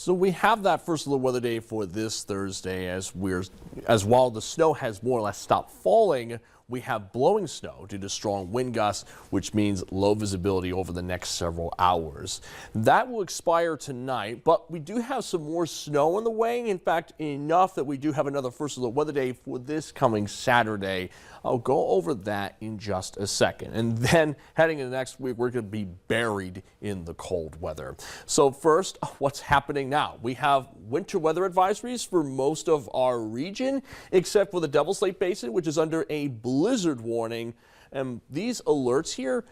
So we have that first look weather day for this Thursday as while the snow has more or less stopped falling, we have blowing snow due to strong wind gusts, which means low visibility over the next several hours. That will expire tonight, but we do have some more snow on the way. In fact, enough that we do have another first look weather day for this coming Saturday. I'll go over that in just a second. And then heading into next week, we're going to be buried in the cold weather. So first, what's happening now? We have winter weather advisories for most of our region, except for the Devil's Lake Basin, which is under a blizzard warning. And these alerts here,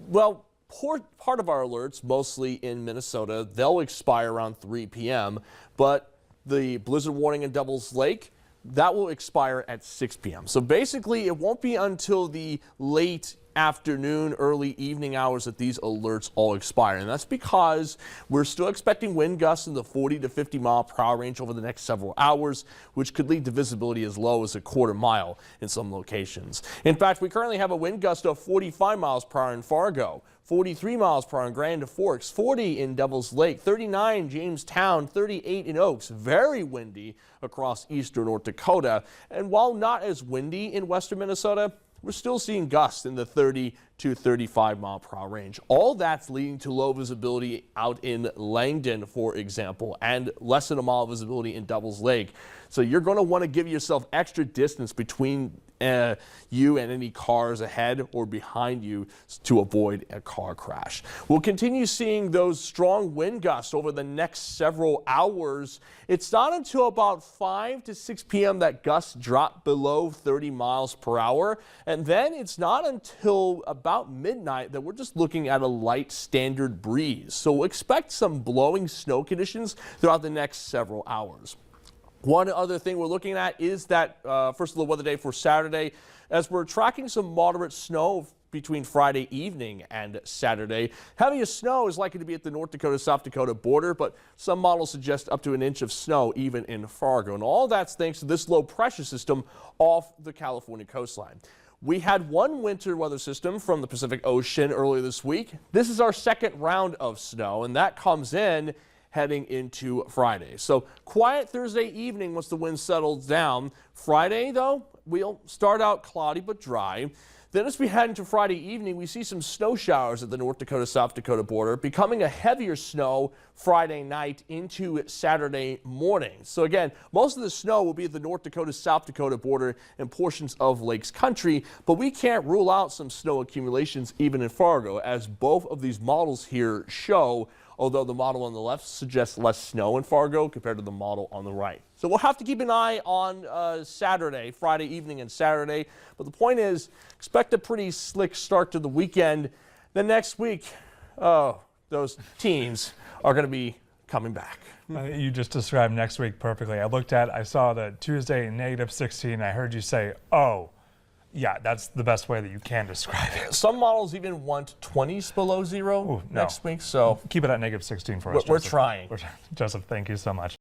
well, part of our alerts, mostly in Minnesota, they'll expire around 3 p.m. But the blizzard warning in Devil's Lake, that will expire at 6 p.m. So basically, it won't be until the late afternoon, early evening hours that these alerts all expire. And that's because we're still expecting wind gusts in the 40 to 50 mile per hour range over the next several hours, which could lead to visibility as low as a quarter mile in some locations. In fact, we currently have a wind gust of 45 miles per hour in Fargo, 43 miles per hour in Grand Forks, 40 in Devil's Lake, 39 Jamestown, 38 in Oaks. Very windy across eastern North Dakota. And while not as windy in western Minnesota, we're still seeing gusts in the 30 to 35 mile per hour range. All that's leading to low visibility out in Langdon, for example, and less than a mile visibility in Devil's Lake. So you're going to want to give yourself extra distance between you and any cars ahead or behind you to avoid a car crash. We'll continue seeing those strong wind gusts over the next several hours. It's not until about 5 to 6 p.m. that gusts drop below 30 miles per hour. And then it's not until about midnight that we're just looking at a light standard breeze. So expect some blowing snow conditions throughout the next several hours. One other thing we're looking at is that first look weather day for Saturday, as we're tracking some moderate snow between Friday evening and Saturday. Heaviest snow is likely to be at the North Dakota-South Dakota border, but some models suggest up to an inch of snow even in Fargo. And all that's thanks to this low pressure system off the California coastline. We had one winter weather system from the Pacific Ocean earlier this week. This is our second round of snow, and that comes in heading into Friday. So quiet Thursday evening once the wind settles down. Friday, though, we'll start out cloudy but dry. Then as we head into Friday evening, we see some snow showers at the North Dakota-South Dakota border, becoming a heavier snow Friday night into Saturday morning. So again, most of the snow will be at the North Dakota-South Dakota border and portions of Lakes Country, but we can't rule out some snow accumulations even in Fargo, as both of these models here show, although the model on the left suggests less snow in Fargo compared to the model on the right. So we'll have to keep an eye on Saturday, Friday evening and Saturday. But the point is, expect a pretty slick start to the weekend. Then next week, those teams are going to be coming back. You just described next week perfectly. I saw the Tuesday -16. I heard you say, oh. Yeah, that's the best way that you can describe it. Some models even want 20s below zero next week. So keep it at -16 for us. We're trying. Joseph, thank you so much.